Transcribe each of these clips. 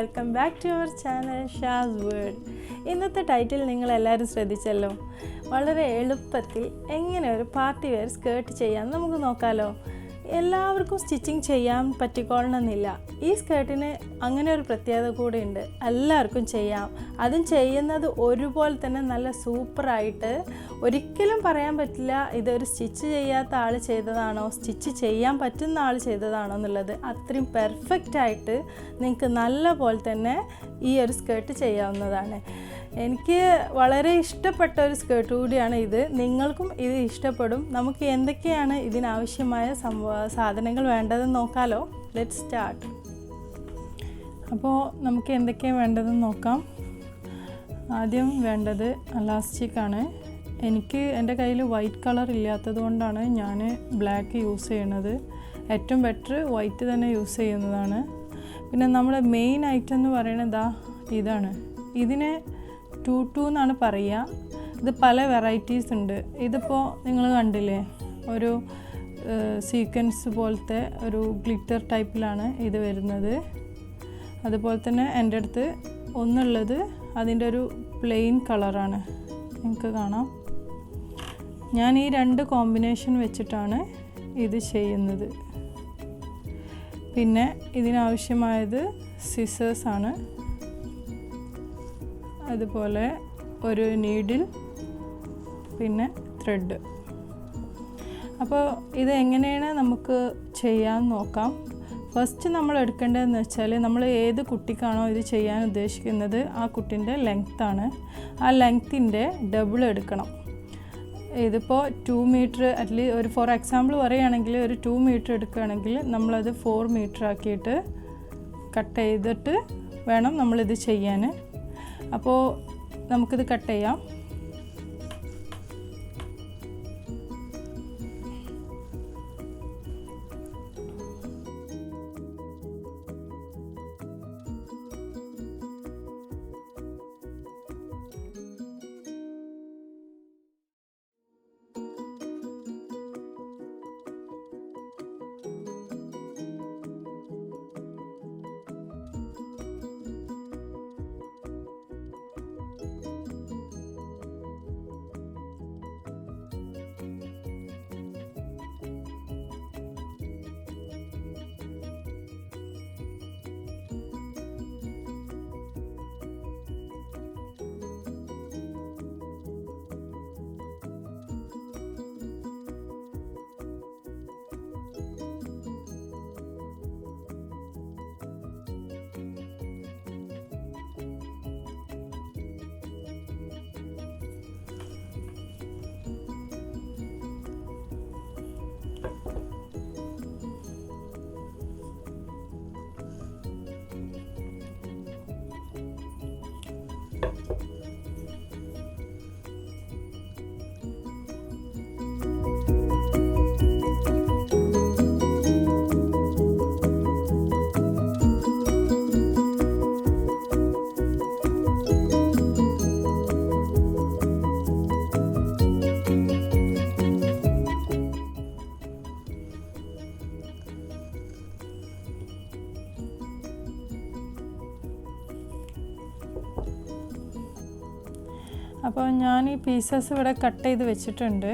welcome back to our channel Shaazworld. ഇന്നത്തെ title നിങ്ങൾ എല്ലാവരും ശ്രദ്ധിച്ചല്ലോ. വളരെ എളുപ്പത്തിൽ എങ്ങനെ ഒരു പാർട്ടി വെയർ സ്കേർട്ട് ചെയ്യാൻ നമുക്ക് നോക്കാലോ. എല്ലാവർക്കും സ്റ്റിച്ചിങ് ചെയ്യാൻ പറ്റിക്കൊള്ളണമെന്നില്ല. ഈ സ്കേർട്ടിന് അങ്ങനെ ഒരു പ്രത്യേകത കൂടെ ഉണ്ട്. എല്ലാവർക്കും ചെയ്യാം. അതും ചെയ്യുന്നത് ഒരുപോലെ തന്നെ നല്ല സൂപ്പറായിട്ട്. ഒരിക്കലും പറയാൻ പറ്റില്ല ഇതൊരു സ്റ്റിച്ച് ചെയ്യാത്ത ആൾ ചെയ്തതാണോ സ്റ്റിച്ച് ചെയ്യാൻ പറ്റുന്ന ആൾ ചെയ്തതാണോ എന്നുള്ളത്. അത്രയും പെർഫെക്റ്റായിട്ട് നിങ്ങൾക്ക് നല്ല പോലെ തന്നെ ഈ ഒരു സ്കേർട്ട് ചെയ്യാവുന്നതാണ്. എനിക്ക് വളരെ ഇഷ്ടപ്പെട്ട ഒരു സ്കേർട്ട് കൂടിയാണ് ഇത്. നിങ്ങൾക്കും ഇത് ഇഷ്ടപ്പെടും. നമുക്ക് എന്തൊക്കെയാണ് ഇതിനാവശ്യമായ സാധനങ്ങൾ വേണ്ടതെന്ന് നോക്കാമല്ലോ. Let's start. അപ്പോൾ നമുക്ക് എന്തൊക്കെയാണ് വേണ്ടതെന്ന് നോക്കാം. ആദ്യം വേണ്ടത് ഇലാസ്റ്റിക്കാണ്. എനിക്ക് എൻ്റെ കയ്യിൽ വൈറ്റ് കളർ ഇല്ലാത്തത് കൊണ്ടാണ് ഞാൻ ബ്ലാക്ക് യൂസ് ചെയ്യണത്. ഏറ്റവും ബെറ്റർ വൈറ്റ് തന്നെ യൂസ് ചെയ്യുന്നതാണ്. പിന്നെ നമ്മുടെ മെയിൻ ഐറ്റം എന്ന് പറയുന്നത് ഇതാണ്. ഇതിനെ ടൂട്ടു എന്നാണ് പറയുക. ഇത് പല വെറൈറ്റീസ് ഉണ്ട്. ഇതിപ്പോൾ നിങ്ങൾ കണ്ടില്ലേ, ഒരു സീക്വൻസ് പോലത്തെ ഒരു ഗ്ലിറ്റർ ടൈപ്പിലാണ് ഇത് വരുന്നത്. അതുപോലെ തന്നെ എൻ്റെ അടുത്ത് ഒന്നുള്ളത് അതിൻ്റെ ഒരു പ്ലെയിൻ കളറാണ്. നിങ്ങൾക്ക് കാണാം. ഞാൻ ഈ രണ്ട് കോമ്പിനേഷൻ വെച്ചിട്ടാണ് ഇത് ചെയ്യുന്നത്. പിന്നെ ഇതിനാവശ്യമായത് സിസേഴ്സാണ്. അതുപോലെ ഒരു നീഡിൽ, പിന്നെ ത്രെഡ്. അപ്പോൾ ഇത് എങ്ങനെയാണ് നമുക്ക് ചെയ്യാൻ നോക്കാം. ഫസ്റ്റ് നമ്മൾ എടുക്കേണ്ടതെന്ന് വെച്ചാൽ, നമ്മൾ ഏത് കുട്ടിക്കാണോ ഇത് ചെയ്യാൻ ഉദ്ദേശിക്കുന്നത് ആ കുട്ടീൻ്റെ ലെങ്ത്താണ്. ആ ലെങ്ത്തിൻ്റെ ഡബിൾ എടുക്കണം. ഇതിപ്പോൾ 2 മീറ്റർ അറ്റ്ലീസ്റ്റ് ഒരു ഫോർ എക്സാമ്പിൾ പറയുകയാണെങ്കിൽ ഒരു 2 മീറ്റർ എടുക്കുകയാണെങ്കിൽ നമ്മളത് 4 മീറ്റർ ആക്കിയിട്ട് കട്ട് ചെയ്തിട്ട് വേണം നമ്മളിത് ചെയ്യാൻ. അപ്പോൾ നമുക്കിത് കട്ട് ചെയ്യാം. അപ്പോൾ ഞാൻ ഈ പീസസ് ഇവിടെ കട്ട് ചെയ്ത് വെച്ചിട്ടുണ്ട്.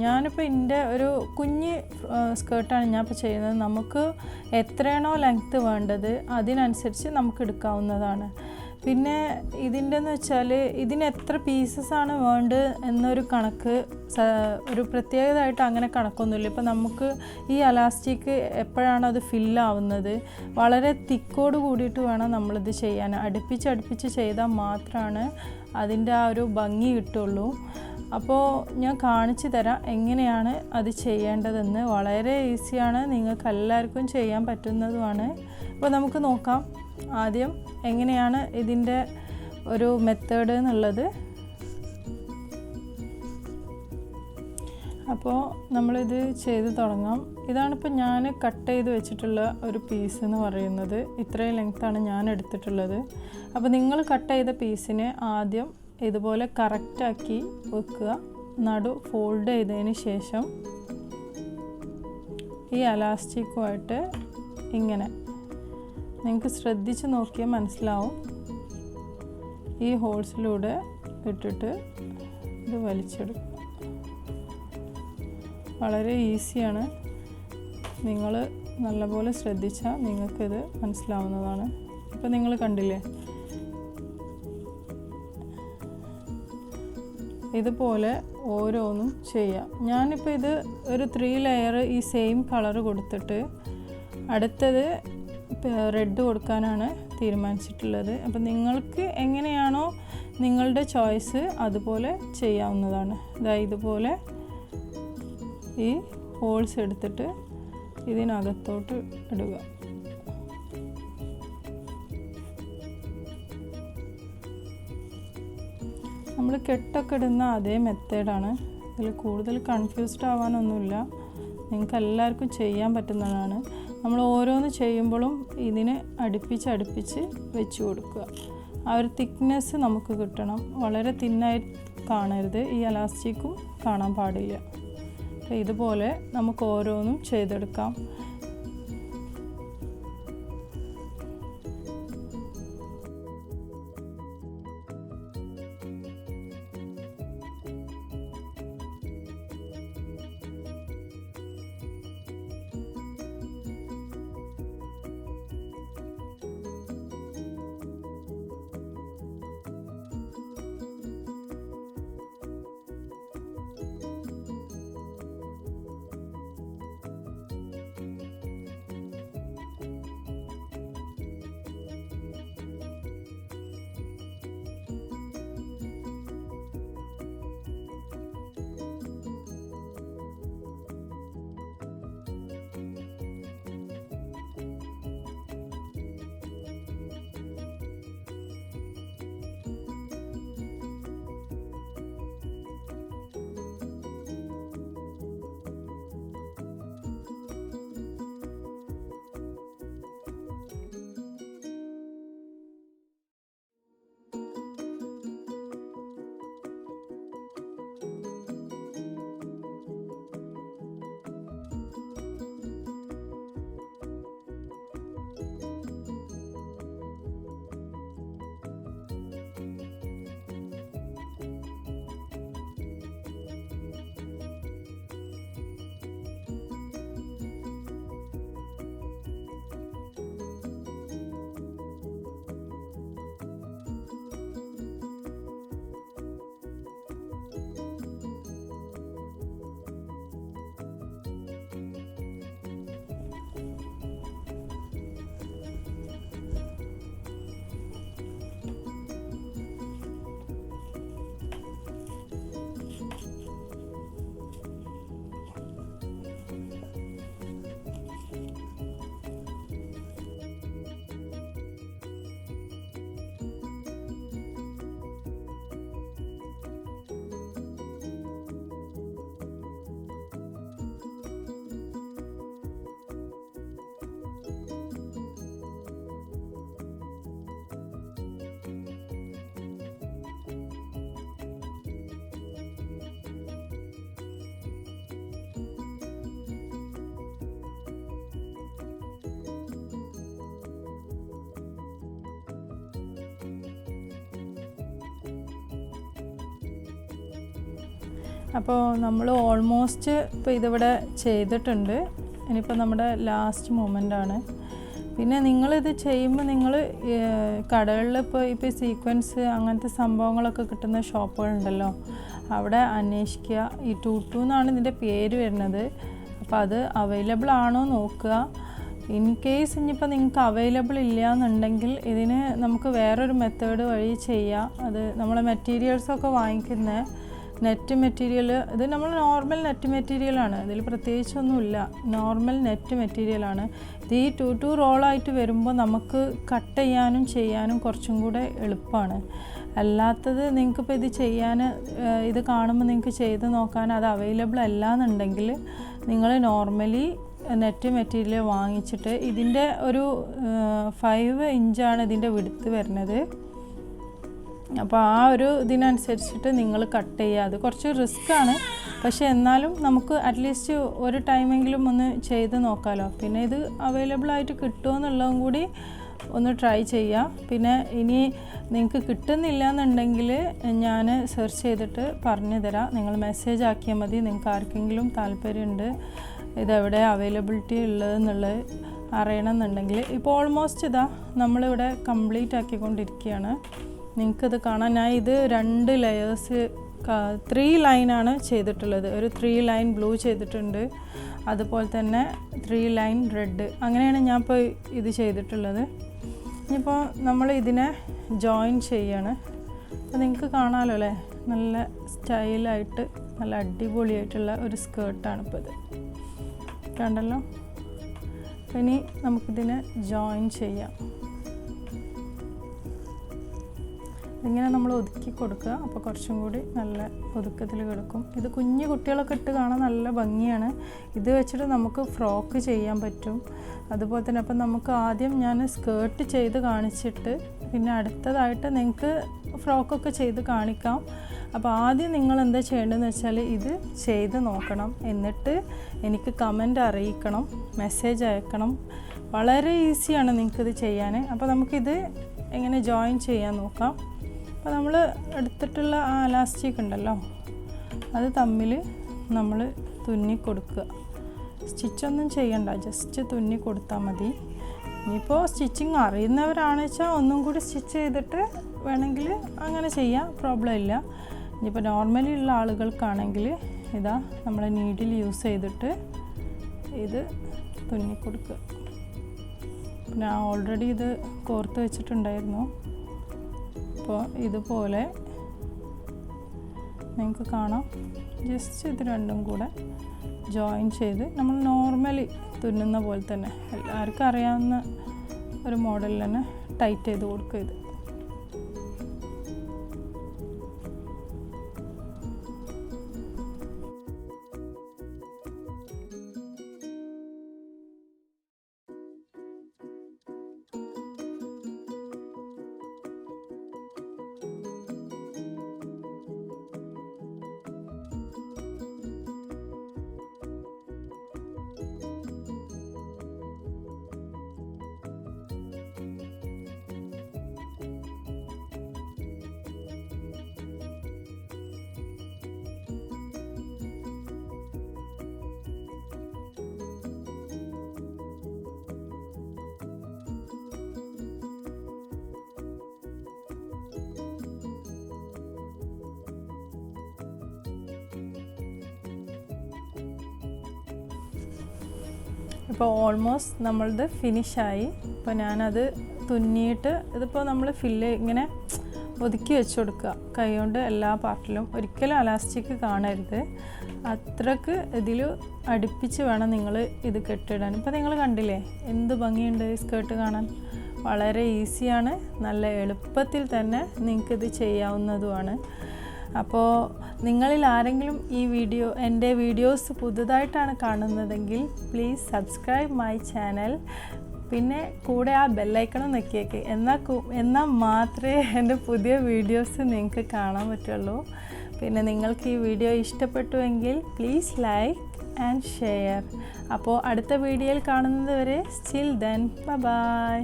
ഞാനിപ്പോൾ എൻ്റെ ഒരു കുഞ്ഞ് സ്കേർട്ടാണ് ഞാൻ ഇപ്പോൾ ചെയ്യുന്നത്. നമുക്ക് എത്രയാണോ ലെങ്ത്ത് വേണ്ടത് അതിനനുസരിച്ച് നമുക്ക് എടുക്കാവുന്നതാണ്. പിന്നെ ഇതിൻ്റെന്ന് വെച്ചാൽ ഇതിന് എത്ര പീസസാണ് വേണ്ടത് എന്നൊരു കണക്ക്, ഒരു പ്രത്യേകതയായിട്ട് അങ്ങനെ കണക്കൊന്നുമില്ല. ഇപ്പോൾ നമുക്ക് ഈ അലാസ്റ്റിക് എപ്പോഴാണ് അത് ഫില്ലാവുന്നത്, വളരെ തിക്കോട് കൂടിയിട്ട് വേണം നമ്മളിത് ചെയ്യാൻ. അടുപ്പിച്ച് ചെയ്താൽ മാത്രമാണ് അതിൻ്റെ ആ ഒരു ഭംഗി കിട്ടുള്ളൂ. അപ്പോൾ ഞാൻ കാണിച്ചു തരാം എങ്ങനെയാണ് അത് ചെയ്യേണ്ടതെന്ന്. വളരെ ഈസിയാണ്, നിങ്ങൾക്ക് എല്ലാവർക്കും ചെയ്യാൻ പറ്റുന്നതുമാണ്. അപ്പോൾ നമുക്ക് നോക്കാം ആദ്യം എങ്ങനെയാണ് ഇതിൻ്റെ ഒരു മെത്തേഡ് എന്നുള്ളത്. അപ്പോൾ നമ്മളിത് ചെയ്ത് തുടങ്ങാം. ഇതാണിപ്പോൾ ഞാൻ കട്ട് ചെയ്ത് വെച്ചിട്ടുള്ള ഒരു പീസ് എന്ന് പറയുന്നത്. ഇത്രയും ലെങ്ത്താണ് ഞാൻ എടുത്തിട്ടുള്ളത്. അപ്പോൾ നിങ്ങൾ കട്ട് ചെയ്ത പീസിനെ ആദ്യം ഇതുപോലെ കറക്റ്റാക്കി വെക്കുക. നടു ഫോൾഡ് ചെയ്തതിന് ശേഷം ഈ എലാസ്റ്റിക്കുമായിട്ട് ഇങ്ങനെ നിങ്ങൾക്ക് ശ്രദ്ധിച്ച് നോക്കിയാൽ മനസ്സിലാവും. ഈ ഹോൾസിലൂടെ ഇട്ടിട്ട് ഇത് വലിച്ചെടുക്കും. വളരെ ഈസിയാണ്. നിങ്ങൾ നല്ലപോലെ ശ്രദ്ധിച്ചാൽ നിങ്ങൾക്കിത് മനസ്സിലാവുന്നതാണ്. ഇപ്പോൾ നിങ്ങൾ കണ്ടില്ലേ, ഇതുപോലെ ഓരോന്നും ചെയ്യാം. ഞാനിപ്പോൾ ഇത് ഒരു 3 ലെയർ ഈ സെയിം കളർ കൊടുത്തിട്ട് അടുത്തത് റെഡ് കൊടുക്കാനാണ് തീരുമാനിച്ചിട്ടുള്ളത്. അപ്പോൾ നിങ്ങൾക്ക് എങ്ങനെയാണോ നിങ്ങളുടെ ചോയ്സ് അതുപോലെ ചെയ്യാവുന്നതാണ്. ഇതുപോലെ ഈ ഹോൾസ് എടുത്തിട്ട് ഇതിനകത്തോട്ട് ഇടുക. നമ്മൾ കെട്ടൊക്കെ ഇടുന്ന അതേ മെത്തേഡാണ്. ഇതിൽ കൂടുതൽ കൺഫ്യൂസ്ഡ് ആവാനൊന്നുമില്ല. നിങ്ങൾക്ക് എല്ലാവർക്കും ചെയ്യാൻ പറ്റുന്നതാണ്. നമ്മൾ ഓരോന്ന് ചെയ്യുമ്പോഴും ഇതിന് അടുപ്പിച്ച് വെച്ച് കൊടുക്കുക. ആ ഒരു തിക്നെസ് നമുക്ക് കിട്ടണം. വളരെ തിന്നായി കാണരുത്. ഈ എലാസ്റ്റിക്കും കാണാൻ പാടില്ല. അപ്പോൾ ഇതുപോലെ നമുക്ക് ഓരോന്നും ചെയ്തെടുക്കാം. അപ്പോൾ നമ്മൾ ഓൾമോസ്റ്റ് ഇപ്പോൾ ഇതിവിടെ ചെയ്തിട്ടുണ്ട്. ഇനിയിപ്പോൾ നമ്മുടെ ലാസ്റ്റ് മൊമെൻ്റാണ്. പിന്നെ നിങ്ങളിത് ചെയ്യുമ്പോൾ നിങ്ങൾ കടകളിൽ ഇപ്പോൾ സീക്വൻസ് അങ്ങനത്തെ സംഭവങ്ങളൊക്കെ കിട്ടുന്ന ഷോപ്പുകളുണ്ടല്ലോ, അവിടെ അന്വേഷിക്കുക. ഈ ടൂട്ടു എന്നാണ് ഇതിൻ്റെ പേര് വരുന്നത്. അപ്പോൾ അത് അവൈലബിൾ ആണോ നോക്കുക. ഇൻ കേസ് ഇനിയിപ്പോൾ നിങ്ങൾക്ക് അവൈലബിൾ ഇല്ല എന്നുണ്ടെങ്കിൽ ഇതിന് നമുക്ക് വേറൊരു മെത്തേഡ് വഴി ചെയ്യാം. അത് നമ്മളെ മെറ്റീരിയൽസൊക്കെ വാങ്ങിക്കുന്ന നെറ്റ് മെറ്റീരിയൽ, ഇത് നമ്മൾ നോർമൽ നെറ്റ് മെറ്റീരിയലാണ്. ഇതിൽ പ്രത്യേകിച്ചൊന്നുമില്ല, നോർമൽ നെറ്റ് മെറ്റീരിയലാണ്. ഇത് ഈ ടൂട്ടു റോളായിട്ട് വരുമ്പോൾ നമുക്ക് കട്ട് ചെയ്യാനും കുറച്ചും കൂടെ എളുപ്പമാണ്. അല്ലാത്തത് നിങ്ങൾക്കിപ്പോൾ ഇത് ചെയ്യാൻ, ഇത് കാണുമ്പോൾ നിങ്ങൾക്ക് ചെയ്ത് നോക്കാൻ അത് അവൈലബിൾ അല്ല എന്നുണ്ടെങ്കിൽ നിങ്ങൾ നോർമലി നെറ്റ് മെറ്റീരിയൽ വാങ്ങിച്ചിട്ട് ഇതിൻ്റെ ഒരു 5 ഇഞ്ചാണ് ഇതിൻ്റെ വിഡ്ത്ത് വരുന്നത്. അപ്പോൾ ആ ഒരു ഇതിനനുസരിച്ചിട്ട് നിങ്ങൾ കട്ട് ചെയ്യുക. അത് കുറച്ച് റിസ്ക്കാണ്, പക്ഷേ എന്നാലും നമുക്ക് അറ്റ്ലീസ്റ്റ് ഒരു ടൈമെങ്കിലും ഒന്ന് ചെയ്ത് നോക്കാമല്ലോ. പിന്നെ ഇത് അവൈലബിൾ ആയിട്ട് കിട്ടുമോ എന്നുള്ളതും കൂടി ഒന്ന് ട്രൈ ചെയ്യാം. പിന്നെ ഇനി നിങ്ങൾക്ക് കിട്ടുന്നില്ല എന്നുണ്ടെങ്കിൽ ഞാൻ സെർച്ച് ചെയ്തിട്ട് പറഞ്ഞു തരാം. നിങ്ങൾ മെസ്സേജ് ആക്കിയാൽ മതി. നിങ്ങൾക്ക് ആർക്കെങ്കിലും താല്പര്യമുണ്ട് ഇതെവിടെ അവൈലബിലിറ്റി ഉള്ളതെന്നുള്ളത് അറിയണമെന്നുണ്ടെങ്കിൽ. ഇപ്പോൾ ഓൾമോസ്റ്റ് ഇതാ നമ്മളിവിടെ കംപ്ലീറ്റ് ആക്കിക്കൊണ്ടിരിക്കുകയാണ്. നിങ്ങൾക്കിത് കാണാൻ ഞാൻ ഇത് 2 ലെയേഴ്സ് 3 ലൈനാണ് ചെയ്തിട്ടുള്ളത്. ഒരു 3 ലൈൻ ബ്ലൂ ചെയ്തിട്ടുണ്ട്, അതുപോലെ തന്നെ 3 ലൈൻ റെഡ്, അങ്ങനെയാണ് ഞാൻ ഇപ്പോൾ ഇത് ചെയ്തിട്ടുള്ളത്. ഇനിയിപ്പോൾ നമ്മൾ ഇതിനെ ജോയിൻ ചെയ്യാണ്. അപ്പോൾ നിങ്ങൾക്ക് കാണാമല്ലോ അല്ലേ, നല്ല സ്റ്റൈലായിട്ട് നല്ല അടിപൊളിയായിട്ടുള്ള ഒരു സ്കേർട്ടാണ് ഇപ്പോൾ ഇത്, കണ്ടല്ലോ. ഇനി നമുക്കിതിനെ ജോയിൻ ചെയ്യാം. ഇങ്ങനെ നമ്മൾ ഒതുക്കി കൊടുക്കുക. അപ്പോൾ കുറച്ചും കൂടി നല്ല ഒതുക്കത്തിൽ കിടക്കും. ഇത് കുഞ്ഞു കുട്ടികളൊക്കെ ഇട്ട് കാണാൻ നല്ല ഭംഗിയാണ്. ഇത് വെച്ചിട്ട് നമുക്ക് ഫ്രോക്ക് ചെയ്യാൻ പറ്റും. അതുപോലെ തന്നെ അപ്പം നമുക്ക് ആദ്യം ഞാൻ സ്കേർട്ട് ചെയ്ത് കാണിച്ചിട്ട് പിന്നെ അടുത്തതായിട്ട് നിങ്ങൾക്ക് ഫ്രോക്കൊക്കെ ചെയ്ത് കാണിക്കാം. അപ്പോൾ ആദ്യം നിങ്ങൾ എന്താ ചെയ്യേണ്ടതെന്ന് വെച്ചാൽ ഇത് ചെയ്ത് നോക്കണം. എന്നിട്ട് എനിക്ക് കമൻ്റ് അറിയിക്കണം, മെസ്സേജ് അയക്കണം. വളരെ ഈസിയാണ് നിങ്ങൾക്കിത് ചെയ്യാൻ. അപ്പോൾ നമുക്കിത് എങ്ങനെ ജോയിൻ ചെയ്യാൻ നോക്കാം. അപ്പോൾ നമ്മൾ എടുത്തിട്ടുള്ള ആ ഇലാസ്റ്റിക് ഉണ്ടല്ലോ, അത് തമ്മിൽ നമ്മൾ തുന്നി കൊടുക്കുക. സ്റ്റിച്ചൊന്നും ചെയ്യണ്ട, ജസ്റ്റ് തുന്നി കൊടുത്താൽ മതി. ഇനിയിപ്പോൾ സ്റ്റിച്ചിങ് അറിയുന്നവരാണെന്ന് വെച്ചാൽ ഒന്നും കൂടി സ്റ്റിച്ച് ചെയ്തിട്ട് വേണമെങ്കിൽ അങ്ങനെ ചെയ്യാം, പ്രോബ്ലം ഇല്ല. ഇനിയിപ്പോൾ നോർമലി ഉള്ള ആളുകൾക്കാണെങ്കിൽ ഇതാ നമ്മൾ നീഡിൽ യൂസ് ചെയ്തിട്ട് ഇത് തുന്നി കൊടുക്കുക. ഞാൻ ഓൾറെഡി ഇത് കോർത്ത് വെച്ചിട്ടുണ്ടായിരുന്നു. അപ്പോൾ ഇതുപോലെ നിങ്ങൾക്ക് കാണാം. ജസ്റ്റ് ഇത് രണ്ടും കൂടെ ജോയിൻ ചെയ്ത് നമ്മൾ നോർമലി തുന്നുന്ന പോലെ തന്നെ എല്ലാവർക്കും അറിയാവുന്ന ഒരു മോഡലിൽ തന്നെ ടൈറ്റ് ചെയ്ത് കൊടുക്കുക. ഇത് ഇപ്പോൾ ഓൾമോസ്റ്റ് നമ്മളത് ഫിനിഷായി. ഇപ്പോൾ ഞാനത് തുന്നിയിട്ട് ഇതിപ്പോൾ നമ്മൾ ഇങ്ങനെ ഒതുക്കി വെച്ച് കൊടുക്കുക കൈ കൊണ്ട് എല്ലാ പാർട്ടിലും. ഒരിക്കലും അലാസ്റ്റിക് കാണരുത്, അത്രക്ക് ഇതിൽ അടുപ്പിച്ച് വേണം നിങ്ങൾ ഇത് കെട്ടിടാൻ. ഇപ്പോൾ നിങ്ങൾ കണ്ടില്ലേ എന്ത് ഭംഗിയുണ്ട് ഈ സ്കേർട്ട് കാണാൻ. വളരെ ഈസിയാണ്, നല്ല എളുപ്പത്തിൽ തന്നെ നിങ്ങൾക്കിത് ചെയ്യാവുന്നതുമാണ്. അപ്പോൾ നിങ്ങളിൽ ആരെങ്കിലും എൻ്റെ വീഡിയോസ് പുതുതായിട്ടാണ് കാണുന്നതെങ്കിൽ പ്ലീസ് സബ്സ്ക്രൈബ് മൈ ചാനൽ. പിന്നെ കൂടെ ആ ബെല്ലൈക്കണം ഞെക്കിയേക്ക്, എന്നാൽ മാത്രമേ എൻ്റെ പുതിയ വീഡിയോസ് നിങ്ങൾക്ക് കാണാൻ പറ്റുള്ളൂ. പിന്നെ നിങ്ങൾക്ക് ഈ വീഡിയോ ഇഷ്ടപ്പെട്ടുവെങ്കിൽ പ്ലീസ് ലൈക്ക് ആൻഡ് ഷെയർ. അപ്പോൾ അടുത്ത വീഡിയോയിൽ കാണുന്നത് വരെ സ്റ്റിൽ ദെൻ ബൈ.